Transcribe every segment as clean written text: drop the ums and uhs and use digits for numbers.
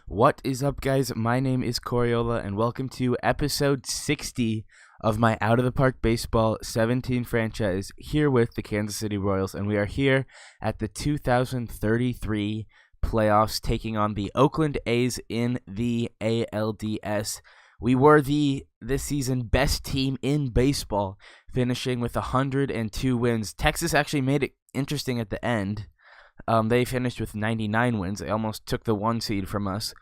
What is up, guys? My name is Coriola, and welcome to episode 60 of my Out of the Park Baseball 17 franchise here with the Kansas City Royals, and we are here at the 2033 playoffs taking on the Oakland A's in the ALDS. We were this season best team in baseball, finishing with 102 wins. Texas actually made it interesting at the end. They finished with 99 wins. They almost took the 1 seed from us.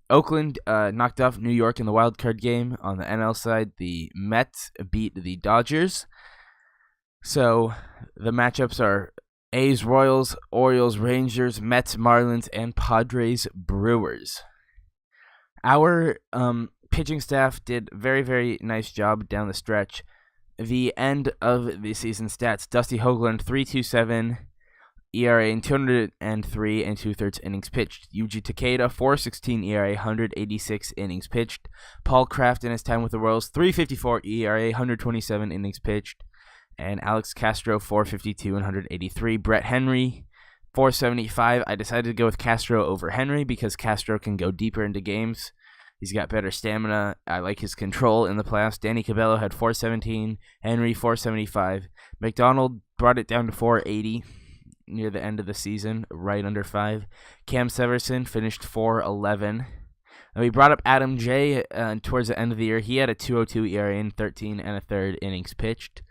Oakland knocked off New York in the wild card game. On the NL side, the Mets beat the Dodgers. So the matchups are A's, Royals, Orioles, Rangers, Mets, Marlins, and Padres, Brewers. Our pitching staff did very, very nice job down the stretch. The end of the season stats: Dusty Hoagland, 3.27 ERA in 203 and 2/3 innings pitched. Yuji Takeda, 4.16 ERA, 186 innings pitched. Paul Kraft in his time with the Royals, 3.54 ERA, 127 innings pitched. And Alex Castro, 4.52 and 183. Brett Henry, 4.75. I decided to go with Castro over Henry because Castro can go deeper into games. He's got better stamina. I like his control in the playoffs. Danny Cabello had 4.17. Henry, 4.75. McDonald brought it down to 4.80. Near the end of the season, right under 5. Cam Severson finished 4.11. And we brought up Adam J towards the end of the year. He had a 2.02 ERA in 13 1/3 innings pitched.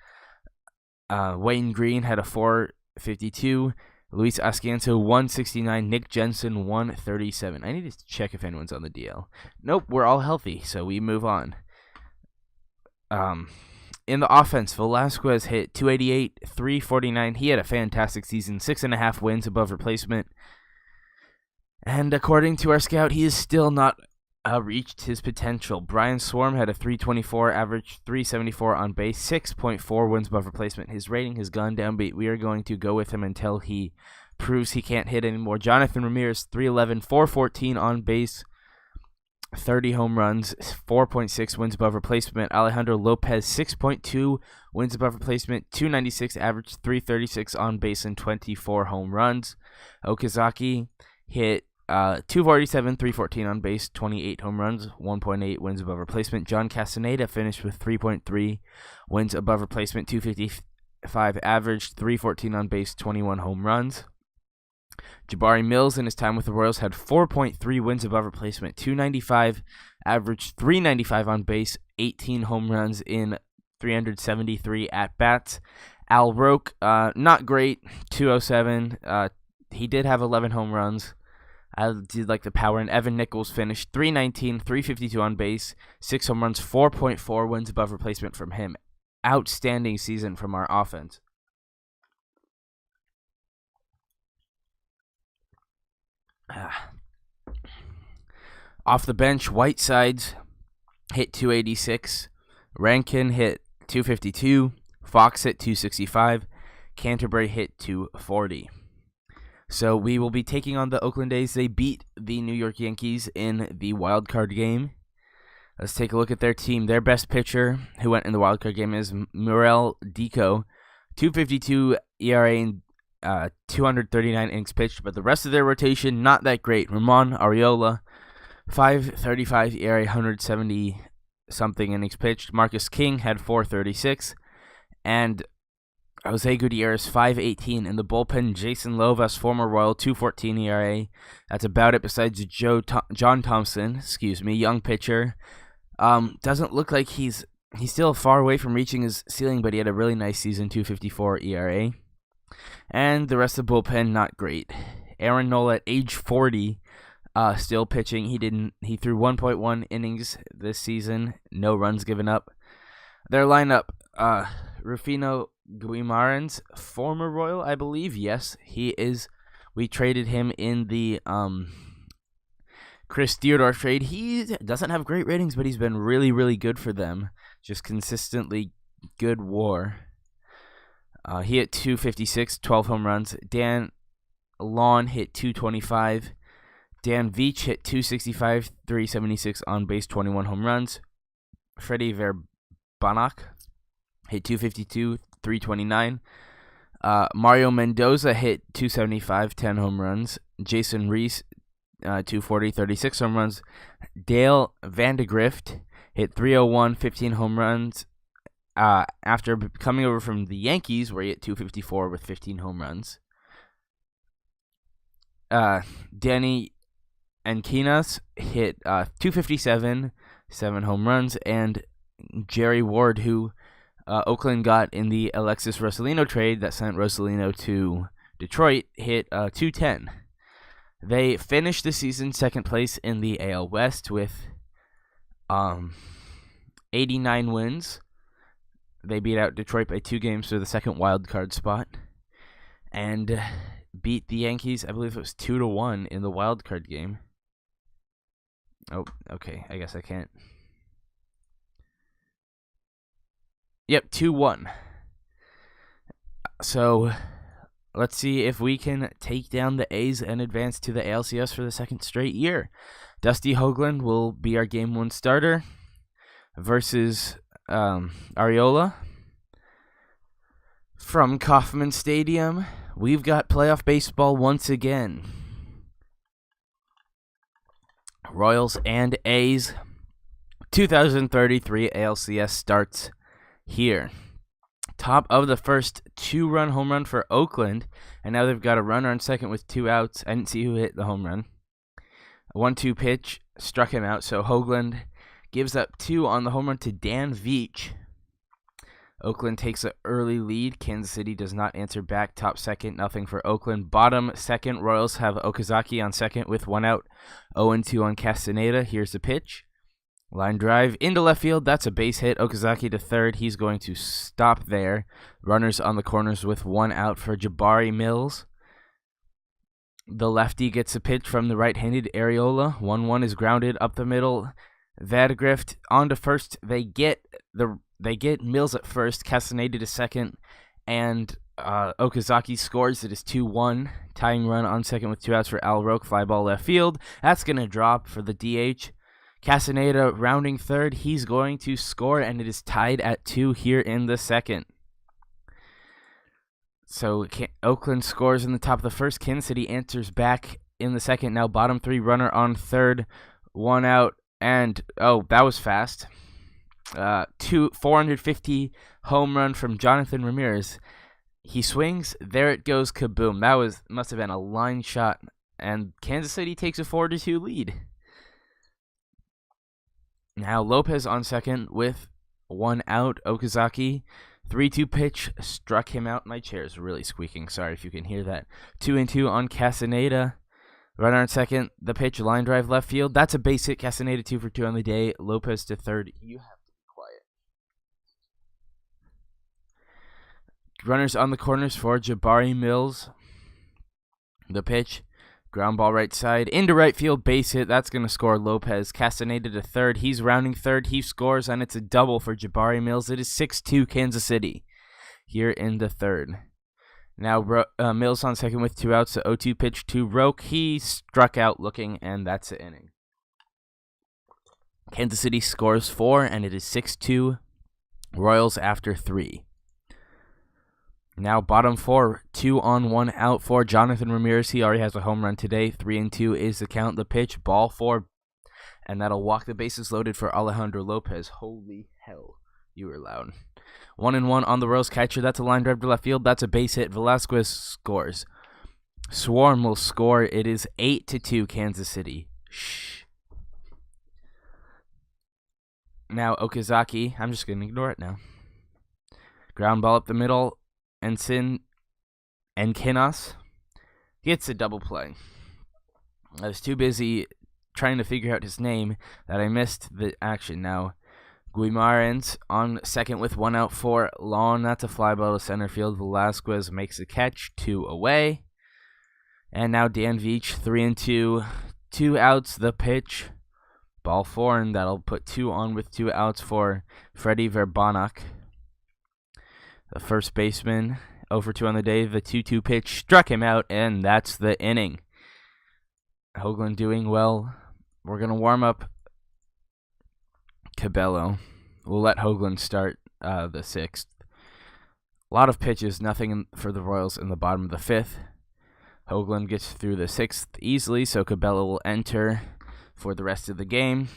Wayne Green had a 4.52. Luis Ascanso, 1.69. Nick Jensen, 1.37. I need to check if anyone's on the DL. Nope, we're all healthy, so we move on. In the offense, Velasquez hit 288, 349. He had a fantastic season, 6.5 wins above replacement. And according to our scout, he has still not reached his potential. Brian Swarm had a 324, average 374 on base, 6.4 wins above replacement. His rating has gone down, but we are going to go with him until he proves he can't hit anymore. Jonathan Ramirez, 311, 414 on base, 30 home runs, 4.6 wins above replacement. Alejandro Lopez, 6.2 wins above replacement, 296 average, 336 on base, and 24 home runs. Okazaki hit 247, 314 on base, 28 home runs, 1.8 wins above replacement. John Castaneda finished with 3.3 wins above replacement, 255 average, 314 on base, 21 home runs. Jabari Mills in his time with the Royals had 4.3 wins above replacement, 295 average, 395 on base, 18 home runs in 373 at-bats. Al Roque, not great, 207. He did have 11 home runs. I did like the power. And Evan Nichols finished 319, 352 on base, 6 home runs, 4.4 wins above replacement from him. Outstanding season from our offense. Off the bench, Whitesides hit 286, Rankin hit 252, Fox hit 265, Canterbury hit 240. So we will be taking on the Oakland A's. They beat the New York Yankees in the wild card game. Let's take a look at their team. Their best pitcher who went in the wild card game is Murrell Deco, 2.52 ERA in 239 innings pitched, but the rest of their rotation, not that great. Ramon Ariola, 5.35 ERA, 170-something innings pitched. Marcus King had 4.36, and Jose Gutierrez, 5.18. In the bullpen, Jason Lovas, former Royal, 2.14 ERA. That's about it besides John Thompson, young pitcher. Doesn't look like he's still far away from reaching his ceiling, but he had a really nice season, 2.54 ERA. And the rest of the bullpen, not great. Aaron Nola at age 40, still pitching. He threw 1.1 innings this season, no runs given up. Their lineup, Rufino Guimarães, former Royal, I believe. Yes, he is. We traded him in the Chris Theodore trade. He doesn't have great ratings, but he's been really, really good for them. Just consistently good WAR. He hit 256, 12 home runs. Dan Lawn hit 225. Dan Veach hit 265, 376 on base, 21 home runs. Freddie Verbanach hit 252, 329. Mario Mendoza hit 275, 10 home runs. Jason Reese 240, 36 home runs. Dale Vandegrift hit 301, 15 home runs after coming over from the Yankees, where he hit 254 with 15 home runs. Danny Enquinas hit 257, 7 home runs, and Jerry Ward, who Oakland got in the Alexis Rosalino trade that sent Rosalino to Detroit, hit 210. They finished the season second place in the AL West with 89 wins. They beat out Detroit by 2 games for the second wild card spot, and beat the Yankees, I believe it was 2-1 in the wild card game. Oh, okay, I guess I can't. Yep, 2-1. So, let's see if we can take down the A's and advance to the ALCS for the second straight year. Dusty Hoagland will be our Game 1 starter versus Arriola. From Kauffman Stadium, we've got playoff baseball once again. Royals and A's. 2033 ALCS starts here. Top of the first, 2-run home run for Oakland, and now they've got a runner on second with 2 outs. I didn't see who hit the home run. A 1-2 pitch struck him out, so Hoagland gives up 2 on the home run to Dan Veach. Oakland takes an early lead. Kansas City does not answer back. Top second, nothing for Oakland. Bottom second, Royals have Okazaki on second with 1 out. 0-2 on Castaneda. Here's the pitch. Line drive into left field. That's a base hit. Okazaki to third. He's going to stop there. Runners on the corners with 1 out for Jabari Mills. The lefty gets a pitch from the right-handed Arriola. 1-1 is grounded up the middle. Vandegrift on to first. They get Mills at first. Castaneda to second, and Okazaki scores. It is 2-1. Tying run on second with 2 outs for Al Roque. Fly ball left field. That's going to drop for the DH. Castaneda rounding third. He's going to score, and it is tied at 2 here in the second. So Oakland scores in the top of the first. Kansas City answers back in the second. Now bottom 3, runner on third. 1 out, and that was fast. 450 home run from Jonathan Ramirez. He swings, there it goes, kaboom. That must have been a line shot, and Kansas City takes a 4-2 lead. Now Lopez on second with 1 out. Okazaki, 3-2 pitch struck him out. My chair is really squeaking. Sorry if you can hear that. 2-2 on Castaneda. Runner on second. The pitch, line drive left field. That's a base hit. Castaneda 2 for 2 on the day. Lopez to third. You have to be quiet. Runners on the corners for Jabari Mills. The pitch, ground ball right side into right field, base hit. That's going to score Lopez. Castaneda to third. He's rounding third. He scores, and it's a double for Jabari Mills. It is 6-2 Kansas City here in the third. Now Mills on second with 2 outs. The 0-2 pitch to Roque. He struck out looking, and that's the inning. Kansas City scores 4, and it is 6-2 Royals after 3. Now bottom 4, 2 on 1 out for Jonathan Ramirez. He already has a home run today. 3-2 is the count. The pitch, ball 4, and that'll walk the bases loaded for Alejandro Lopez. Holy hell, you were loud. 1-1 on the Royals catcher. That's a line drive to left field. That's a base hit. Velasquez scores. Swarm will score. It is 8-2 Kansas City. Shh. Now Okazaki. I'm just going to ignore it now. Ground ball up the middle. Enquinas gets a double play. I was too busy trying to figure out his name that I missed the action. Now Guimarães on second with 1 out for Lawn. That's a fly ball to center field. Velasquez makes a catch, 2 away. And now Dan Veach, 3-2, 2 outs. The pitch, ball 4, and that'll put 2 on with 2 outs for Freddie Verbanach. The first baseman, 0-2 on the day. The 2-2 pitch struck him out, and that's the inning. Hoagland doing well. We're going to warm up Cabello. We'll let Hoagland start the 6th. A lot of pitches, nothing for the Royals in the bottom of the 5th. Hoagland gets through the 6th easily, so Cabela will enter for the rest of the game.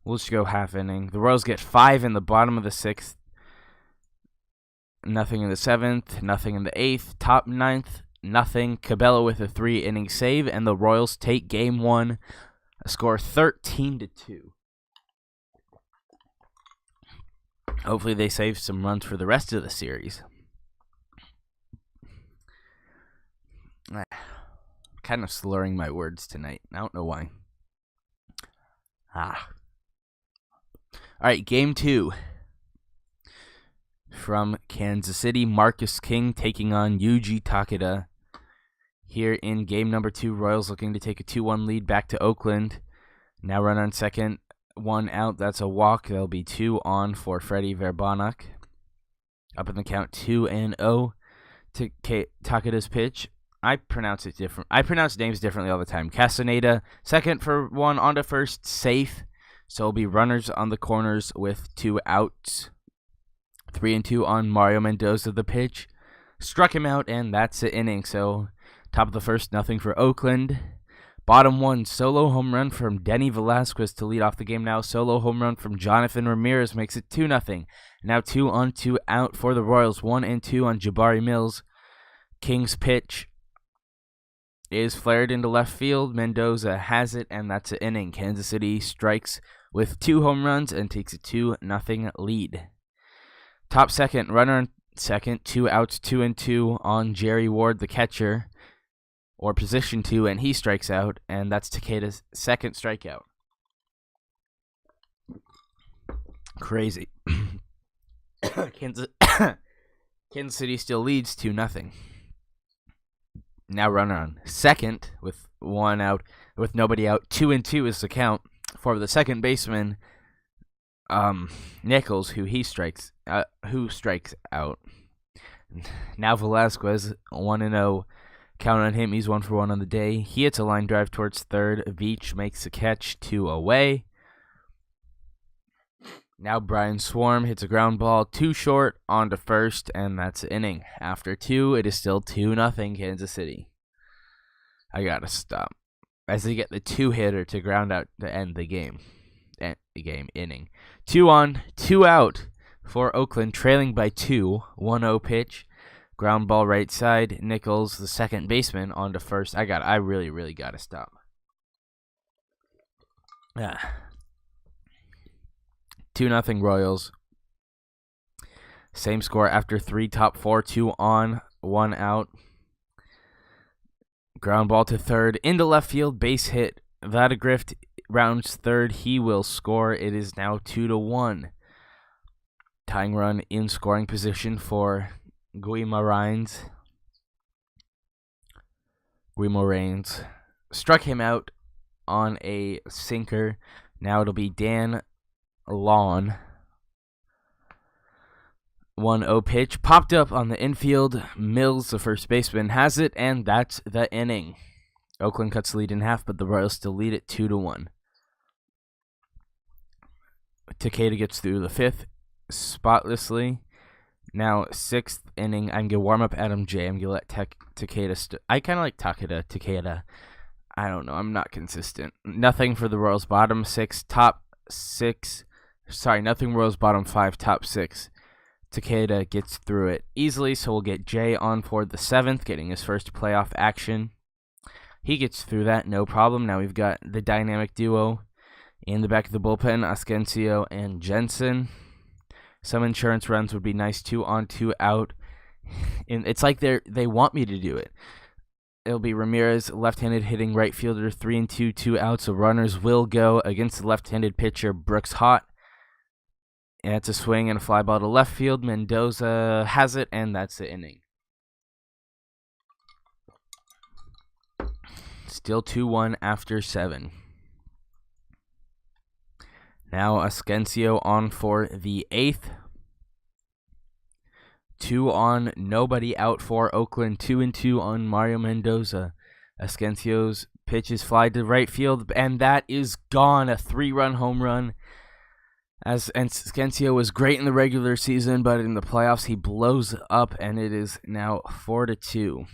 We'll just go half inning. The Royals get 5 in the bottom of the 6th. Nothing in the 7th. Nothing in the 8th. Top 9th. Nothing. Cabela with a 3-inning save, and the Royals take game 1. A score 13-2. Hopefully they save some runs for the rest of the series. Kind of slurring my words tonight. I don't know why. All right, game 2. From Kansas City, Marcus King taking on Yuji Takeda. Here in game number 2, Royals looking to take a 2-1 lead back to Oakland. Now run on second, 1 out. That's a walk. There'll be 2 on for Freddie Verbanach. Up in the count, 2-0 to Takeda's pitch. I pronounce it different. I pronounce names differently all the time. Castaneda, second for 1, on to first, safe. So it'll be runners on the corners with 2 outs. 3-2 on Mario Mendoza, the pitch. Struck him out, and that's the inning. So top of the first, nothing for Oakland. Bottom 1, solo home run from Denny Velasquez to lead off the game now. Solo home run from Jonathan Ramirez makes it 2-0. Now 2 on, 2 out for the Royals. 1-2 on Jabari Mills. King's pitch is flared into left field. Mendoza has it, and that's an inning. Kansas City strikes with 2 home runs and takes a 2-0 lead. Top second, runner on second, 2 outs, 2-2 on Jerry Ward, the catcher, or position 2, and he strikes out, and that's Takeda's second strikeout. Crazy. Kansas City still leads 2-0. Now runner on second with 1 out, with nobody out. 2-2 is the count for the second baseman, Nichols, who strikes out. Now Velasquez, 1-0. Count on him. He's 1 for 1 on the day. He hits a line drive towards third. Veach makes the catch, 2 away. Now Brian Swarm hits a ground ball, 2 short, on to first, and that's the inning. After 2, it is still 2-0 Kansas City. I gotta stop. As they get the 2-hitter to ground out to end the game. Inning. 2 on, 2 out for Oakland, trailing by 2. 1-0 pitch. Ground ball right side. Nichols, the second baseman, on to first. I really gotta stop. 2-0 Royals. Same score after 3, top 4, 2 on, 1 out. Ground ball to third, into left field, base hit. Vadagrift rounds third. He will score. It is now 2-1. Tying run in scoring position for Guimarães. Struck him out on a sinker. Now it'll be Dan Lawn. 1-0 pitch. Popped up on the infield. Mills, the first baseman, has it, and that's the inning. Oakland cuts the lead in half, but the Royals still lead it 2-1. Takeda gets through the 5th spotlessly. Now, 6th inning. I'm going to warm up Adam J. I'm going to let Takeda I kind of like Takeda. I don't know. I'm not consistent. Nothing for the Royals bottom 6, top 6. Sorry, nothing Royals bottom 5, top 6. Takeda gets through it easily, so we'll get Jay on for the 7th, getting his first playoff action. He gets through that, no problem. Now we've got the dynamic duo in the back of the bullpen, Ascencio and Jensen. Some insurance runs would be nice, 2 on, 2 out. And it's like they want me to do it. It'll be Ramirez, left-handed hitting right fielder, 3-2, 2 outs. So runners will go against the left-handed pitcher, Brooks Hott. And it's a swing and a fly ball to left field. Mendoza has it, and that's the inning. Still 2-1 after 7. Now Ascencio on for the 8th. 2 on, nobody out for Oakland. 2-2 on Mario Mendoza. Ascencio's pitch is fly to right field, and that is gone. A 3-run home run. As Ascencio was great in the regular season, but in the playoffs he blows up, and it is now 4-2.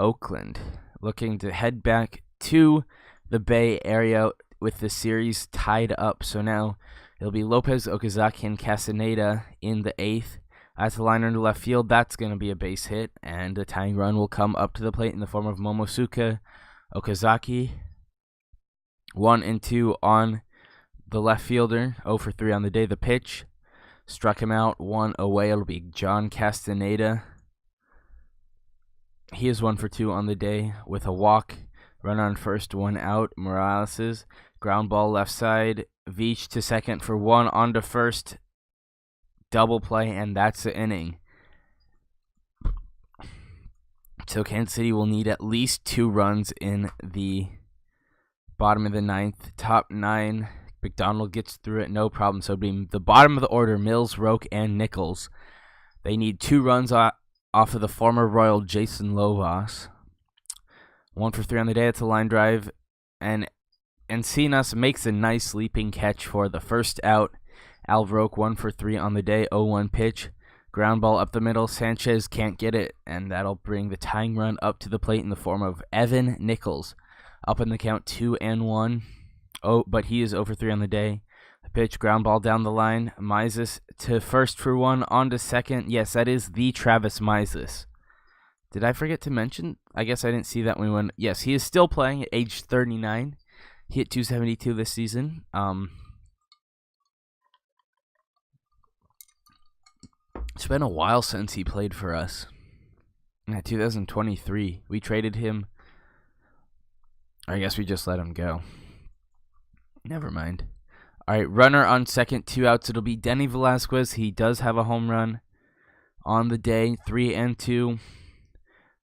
Oakland, looking to head back to the Bay Area with the series tied up. So now it'll be Lopez, Okazaki, and Castaneda in the 8th. That's the liner into left field. That's going to be a base hit, and the tying run will come up to the plate in the form of Momosuke Okazaki. 1-2 on the left fielder. 0 for 3 on the day. The pitch struck him out. 1 away. It'll be John Castaneda. He is 1 for 2 on the day with a walk. Runner on first, 1 out. Morales' ground ball left side. Veach to second for 1 on to first. Double play, and that's the inning. So Kansas City will need at least 2 runs in the bottom of the 9th. Top 9, McDonald gets through it, no problem. So it'll be the bottom of the order, Mills, Roque, and Nichols. They need 2 runs off of the former Royal Jason Lovas. 1 for 3 on the day. It's a line drive. And Encinas makes a nice leaping catch for the first out. Al Roque 1 for 3 on the day. 0-1 pitch. Ground ball up the middle. Sanchez can't get it. And that'll bring the tying run up to the plate in the form of Evan Nichols. Up in the count 2-1. Oh, but he is 0 for 3 on the day. The pitch, ground ball down the line. Mises to first for 1, on to second. Yes, that is the Travis Mises. Did I forget to mention? I guess I didn't see that when we went. Yes, he is still playing at age 39. He hit 272 this season. It's been a while since he played for us. 2023. We traded him. I guess we just let him go. Never mind. All right, runner on second, 2 outs. It'll be Denny Velasquez. He does have a home run on the day, 3-2.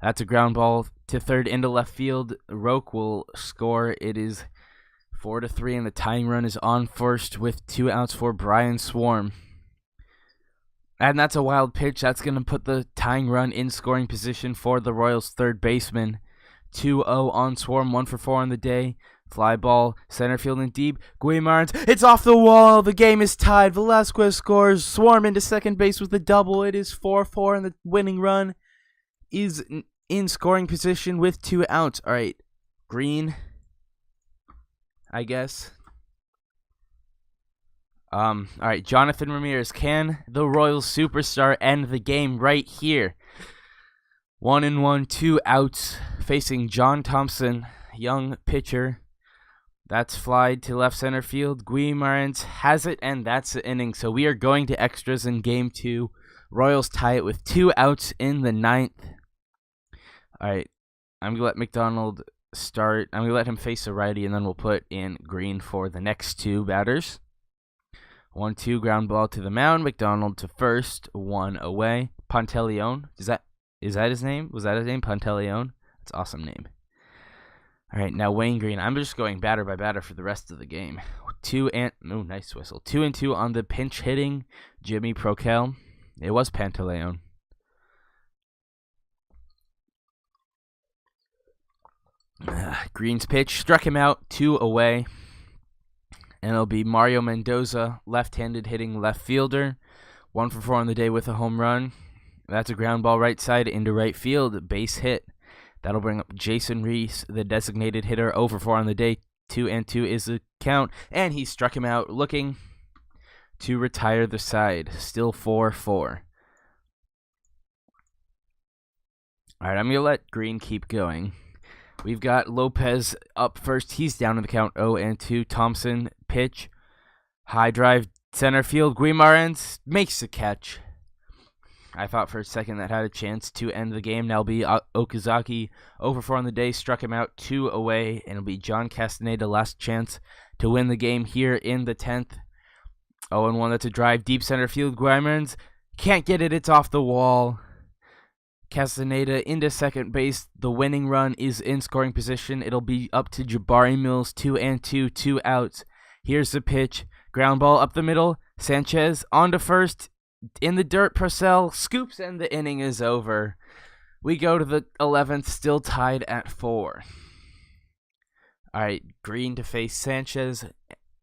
That's a ground ball to third into left field. Roque will score. It is 4-3, and the tying run is on first with 2 outs for Brian Swarm. And that's a wild pitch. That's going to put the tying run in scoring position for the Royals' third baseman. 2-0 on Swarm, 1 for 4 on the day. Fly ball, center field and deep. Guimarães, it's off the wall. The game is tied. Velasquez scores. Swarm into second base with a double. It is 4-4, and the winning run is in scoring position with 2 outs. All right, Green, I guess. All right, Jonathan Ramirez. Can the Royals superstar end the game right here? 1-1, 2 outs, facing John Thompson, young pitcher. That's flied to left center field. Guimarães has it, and that's the inning. So we are going to extras in game 2. Royals tie it with 2 outs in the 9th. All right, I'm going to let McDonald start. I'm going to let him face a righty, and then we'll put in Green for the next 2 batters. 1-2, ground ball to the mound. McDonald to first, 1 away. Pantaleon, is that his name? Was that his name? Pantaleon? That's an awesome name. All right, now Wayne Green. I'm just going batter by batter for the rest of the game. Nice whistle. 2-2 on the pinch hitting Jimmy Prokel. It was Pantaleon. Green's pitch struck him out, 2 away. And it'll be Mario Mendoza, left-handed hitting left fielder. 1 for 4 on the day with a home run. That's a ground ball right side into right field, base hit. That'll bring up Jason Reese, the designated hitter, 0 for 4 on the day. 2-2 is the count, and he struck him out, looking to retire the side. Still 4-4. All right, I'm going to let Green keep going. We've got Lopez up first. He's down in the count, 0-2. Thompson, pitch, high drive, center field. Guimarães makes the catch. I thought for a second that had a chance to end the game. Now it'll be Okazaki, 0 for 4 on the day, struck him out, 2 away, and it'll be John Castaneda, last chance to win the game here in the 10th. 0-1, that's a drive, deep center field. Guimarães can't get it, it's off the wall. Castaneda into second base. The winning run is in scoring position. It'll be up to Jabari Mills, 2-2, 2 outs. Here's the pitch, ground ball up the middle. Sanchez on to first. In the dirt, Purcell scoops, and the inning is over. We go to the 11th, still tied at 4. All right, Green to face Sanchez.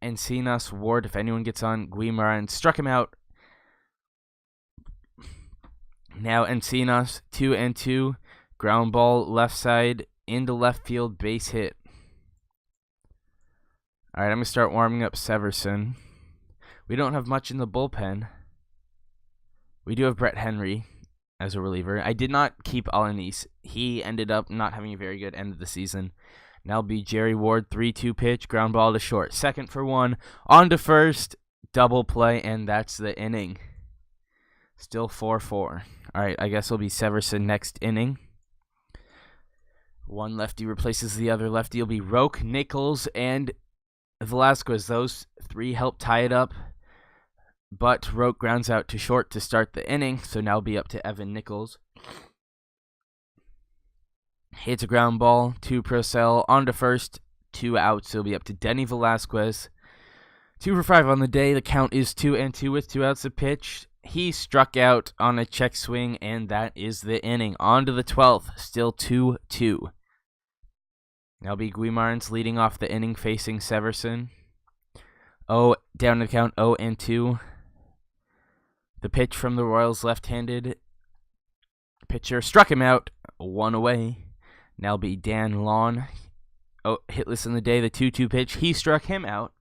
Encinas, Ward, if anyone gets on. Guimarães struck him out. Now Encinas, 2-2. Ground ball left side into left field, base hit. All right, I'm going to start warming up Severson. We don't have much in the bullpen. We do have Brett Henry as a reliever. I did not keep Alanis. He ended up not having a very good end of the season. Now be Jerry Ward, 3-2 pitch, ground ball to short. Second for one, on to first, double play, and that's the inning. Still 4-4. All right, I guess it'll be Severson next inning. One lefty replaces the other lefty. It'll be Roque, Nichols, and Velasquez. Those three help tie it up, but Roque grounds out to short to start the inning, so now it'll be up to Evan Nichols. Hits a ground ball to Purcell, on to first, 2 outs. It'll be up to Denny Velasquez. 2 for 5 on the day. The count is 2-2 with 2 outs of pitch. He struck out on a check swing, and that is the inning. On to the 12th, still 2-2. Now be Guimarães leading off the inning facing Severson. Down to the count, 0-2. The pitch from the Royals left-handed pitcher struck him out, 1 away. Now be Dan Lawn. Hitless in the day, the 2-2 pitch. He struck him out.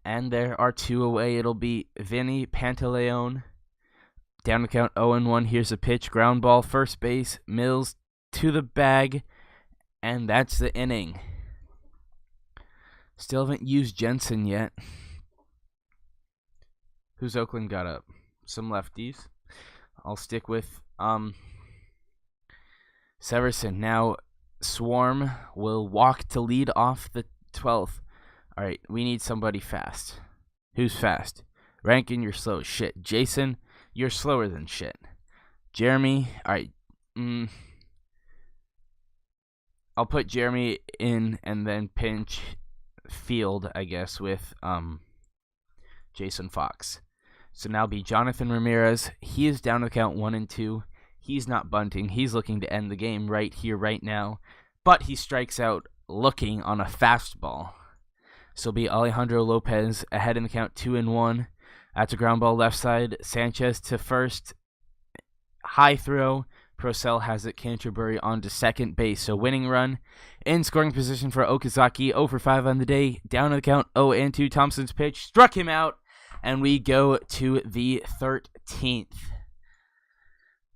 And there are 2 away. It'll be Vinny Pantaleon. Down the count, 0-1. Here's a pitch. Ground ball, first base. Mills to the bag. And that's the inning. Still haven't used Jensen yet. Who's Oakland got up? Some lefties. I'll stick with Severson. Now Swarm will walk to lead off the 12th. All right, we need somebody fast. Who's fast? Rankin, you're slow as shit. Jason, you're slower than shit. Jeremy, all right. I'll put Jeremy in and then pinch field, I guess, with Jason Fox. So now be Jonathan Ramirez. He is down to the count 1-2. He's not bunting. He's looking to end the game right here, right now. But he strikes out looking on a fastball. So it'll be Alejandro Lopez ahead in the count 2-1. That's a ground ball left side. Sanchez to first. High throw. Purcell has it. Canterbury on to second base. So winning run. In scoring position for Okazaki. 0 for 5 on the day. Down to the count 0-2. Thompson's pitch struck him out. And we go to the 13th.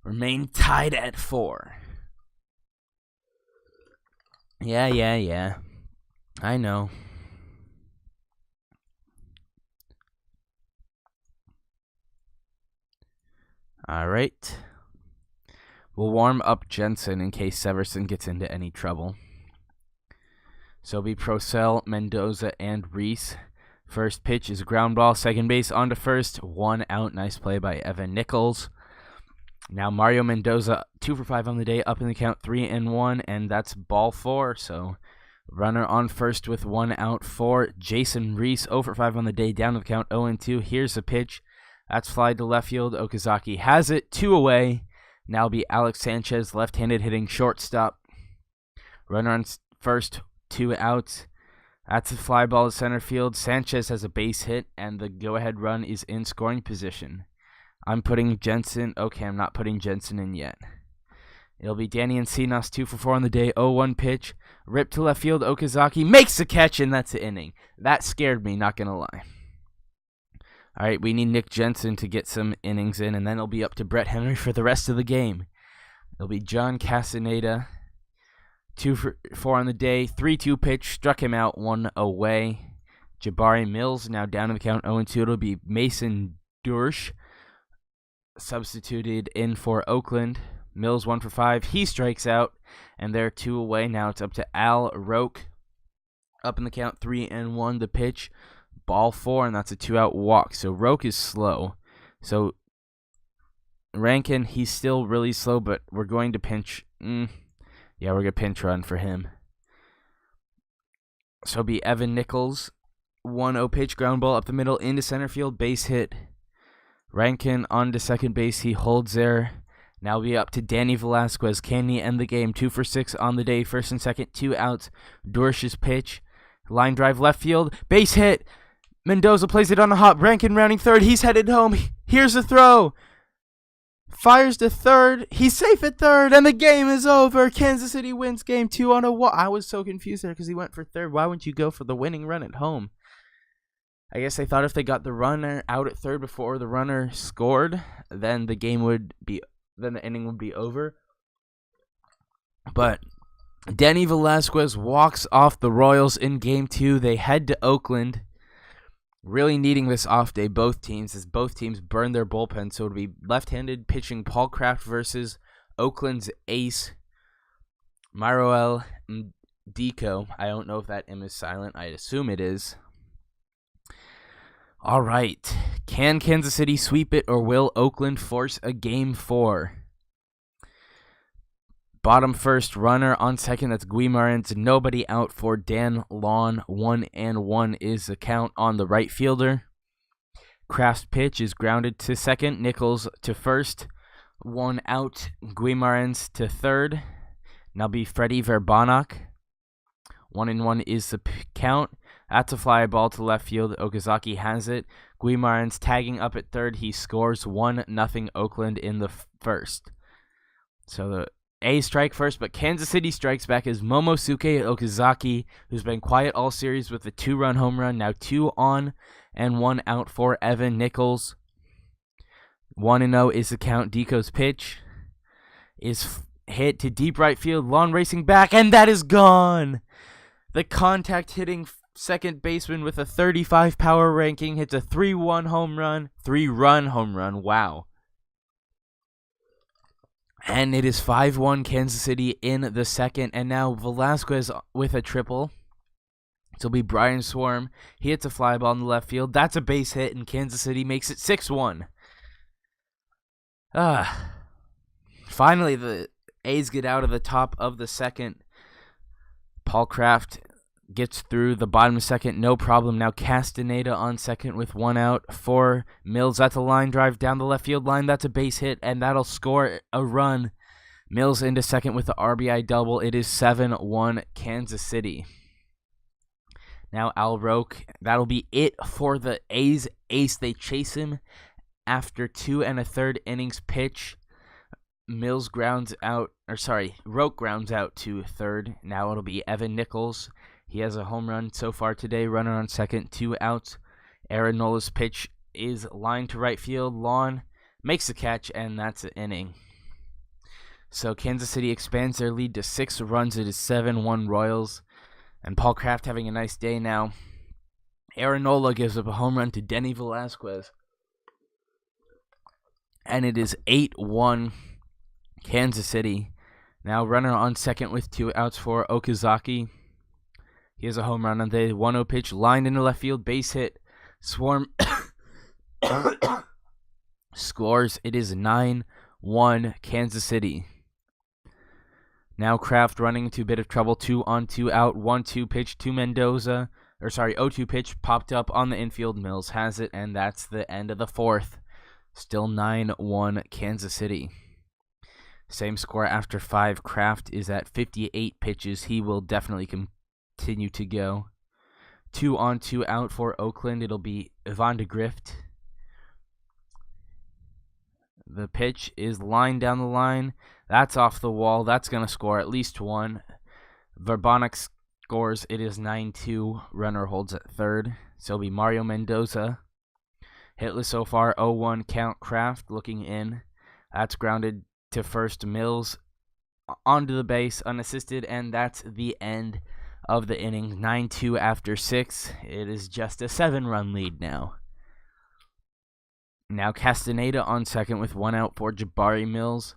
Remain tied at 4. Yeah. I know. All right. We'll warm up Jensen in case Severson gets into any trouble. So it'll be Purcell, Mendoza, and Reese. First pitch is a ground ball, second base on to first, 1 out. Nice play by Evan Nichols. Now Mario Mendoza, 2 for 5 on the day, up in the count 3-1, and that's ball 4. So runner on first with 1 out for Jason Reese, 0 for 5 on the day, down to the count 0-2. Here's a pitch. That's fly to left field. Okazaki has it, 2 away. Now be Alex Sanchez, left-handed hitting shortstop. Runner on first, 2 outs. That's a fly ball to center field. Sanchez has a base hit, and the go-ahead run is in scoring position. I'm putting Jensen. Okay, I'm not putting Jensen in yet. It'll be Danny Encinas, 2 for 4 on the day, 0-1 pitch. Rip to left field. Okazaki makes the catch, and that's the inning. That scared me, not going to lie. All right, we need Nick Jensen to get some innings in, and then it'll be up to Brett Henry for the rest of the game. It'll be John Castaneda, 2 for 4 on the day, 3-2 pitch, struck him out, 1 away. Jabari Mills now down to the count 0-2. It'll be Mason Dursch, substituted in for Oakland. Mills 1 for 5. He strikes out, and they're 2 away. Now it's up to Al Roque, up in the count 3-1. The pitch, ball 4, and that's a 2-out walk. So Roque is slow. So Rankin, he's still really slow, but we're going to pinch. Yeah, we're going to pinch run for him. So it'll be Evan Nichols, 1-0 pitch, ground ball up the middle into center field, base hit. Rankin on to second base. He holds there. Now we up to Danny Velasquez. Can he end the game? 2 for 6 on the day. First and second, 2 outs. Dorsch's pitch. Line drive left field. Base hit. Mendoza plays it on a hop. Rankin rounding third. He's headed home. Here's the throw. fires to third. He's safe at third, and the game is over. Kansas City wins game 2 on a walk. I was so confused there because he went for third. Why wouldn't you go for the winning run at home? I guess they thought if they got the runner out at third before the runner scored, then the inning would be over. But Denny Velasquez walks off the Royals in game 2. They head to Oakland, really needing this off day, both teams, as both teams burn their bullpen. So it'll be left-handed pitching Paul Kraft versus Oakland's ace, Maroel Dico. I don't know if that M is silent. I assume it is. All right. Can Kansas City sweep it, or will Oakland force a game 4? Bottom first, runner on second. That's Guimarães. Nobody out for Dan Lawn. 1-1 is the count on the right fielder. Kraft's pitch is grounded to second. Nichols to first. 1 out. Guimarães to third. Now be Freddie Verbanach. 1-1 is the count. That's a fly ball to left field. Okazaki has it. Guimarães tagging up at third. He scores 1-0 Oakland in the first. So the A's strike first, but Kansas City strikes back as Momosuke Okazaki, who's been quiet all series with a 2-run home run. Now 2 on and 1 out for Evan Nichols. 1-0 is the count. Dico's pitch is hit to deep right field. Lawn racing back, and that is gone. The contact hitting second baseman with a 35 power ranking hits a 3-1 home run. 3-run home run. Wow. And it is 5-1 Kansas City in the second. And now Velasquez with a triple. So it'll be Brian Swarm. He hits a fly ball in the left field. That's a base hit, and Kansas City makes it 6-1. Finally, the A's get out of the top of the second. Paul Kraft gets through the bottom second, no problem. Now Castaneda on second with 1 out for Mills. That's a line drive down the left field line. That's a base hit, and that'll score a run. Mills into second with the RBI double. It is 7-1 Kansas City. Now Al Roque, that'll be it for the A's ace. They chase him after 2 1/3 innings pitch. Roque grounds out to third. Now it'll be Evan Nichols. He has a home run so far today. Runner on second, 2 outs. Aaron Nola's pitch is lined to right field. Lawn makes the catch, and that's an inning. So Kansas City expands their lead to 6 runs. It is 7-1 Royals. And Paul Kraft having a nice day now. Aaron Nola gives up a home run to Denny Velasquez. And it is 8-1 Kansas City. Now runner on second with 2 outs for Okazaki. He has a home run on the 1-0 pitch, lined into left field, base hit. Swarm scores. It is 9-1 Kansas City. Now Kraft running into a bit of trouble. 2 on, 2 out. 1-2 pitch to Mendoza. 0-2 pitch popped up on the infield. Mills has it, and that's the end of the fourth. Still 9-1 Kansas City. Same score after 5. Kraft is at 58 pitches. He will definitely continue to go. 2 on, 2 out for Oakland. It'll be Ivan de Grift. The pitch is lined down the line. That's off the wall. That's going to score at least 1. Verbanach scores. It is 9-2. Runner holds at third. So it'll be Mario Mendoza. Hitless so far. 0-1 count. Kraft looking in. That's grounded to first. Mills onto the base unassisted, and that's the end of the inning. 9-2 after 6. It is just a 7-run lead now. Now Castaneda on second with 1 out for Jabari Mills.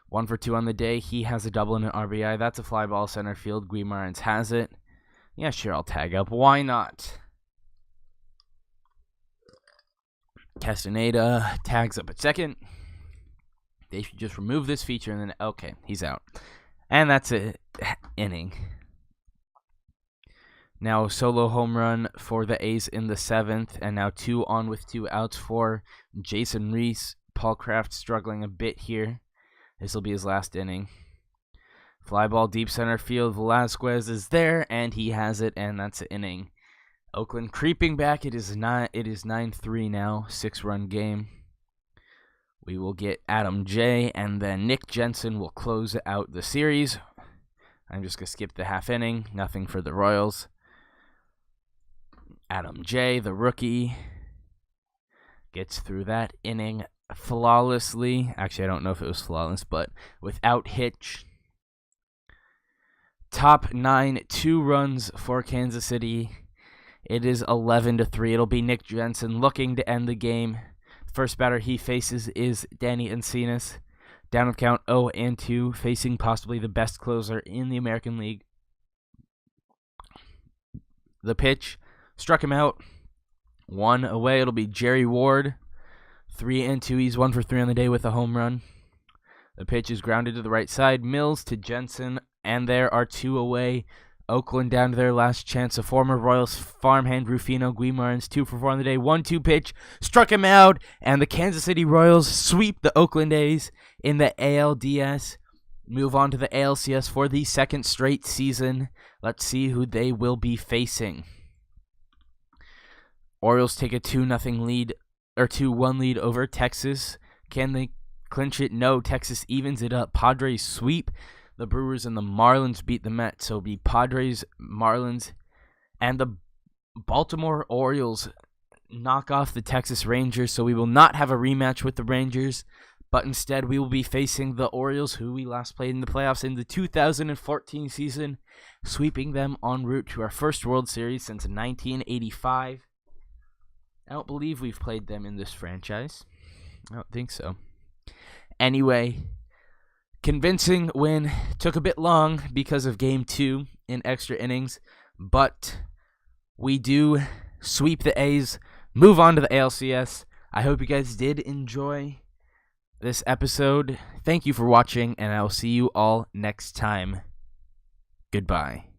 1 for 2 on the day. He has a double and an RBI. That's a fly ball center field. Guimarães has it. Yeah, sure, I'll tag up. Why not? Castaneda tags up at second. They should just remove this feature and then, okay, he's out. And that's an inning. Now solo home run for the A's in the 7th, and now 2 on with 2 outs for Jason Reese. Paul Kraft struggling a bit here. This will be his last inning. Fly ball deep center field. Velasquez is there, and he has it, and that's an inning. Oakland creeping back. It is 9-3 now. 6-run game. We will get Adam J, and then Nick Jensen will close out the series. I'm just going to skip the half inning. Nothing for the Royals. Adam J, the rookie, gets through that inning flawlessly. Actually, I don't know if it was flawless, but without hitch. Top 9, 2 runs for Kansas City. It is 11-3. It'll be Nick Jensen looking to end the game. First batter he faces is Danny Encinas. Down with count 0-2, facing possibly the best closer in the American League. The pitch struck him out. 1 away. It'll be Jerry Ward. 3-2. He's 1 for 3 on the day with a home run. The pitch is grounded to the right side. Mills to Jensen, and there are 2 away. Oakland down to their last chance. A former Royals farmhand, Rufino Guimarães, 2 for 4 on the day. 1-2 pitch struck him out, and the Kansas City Royals sweep the Oakland A's in the ALDS. Move on to the ALCS for the second straight season. Let's see who they will be facing. Orioles take a 2-0 lead, or 2-1 lead over Texas. Can they clinch it? No. Texas evens it up. Padres sweep the Brewers, and the Marlins beat the Mets. So it'll be Padres, Marlins, and the Baltimore Orioles knock off the Texas Rangers. So we will not have a rematch with the Rangers, but instead we will be facing the Orioles, who we last played in the playoffs in the 2014 season, sweeping them en route to our first World Series since 1985. I don't believe we've played them in this franchise. I don't think so. Anyway, convincing win. Took a bit long because of Game 2 in extra innings, but we do sweep the A's, move on to the ALCS. I hope you guys did enjoy this episode. Thank you for watching, and I will see you all next time. Goodbye.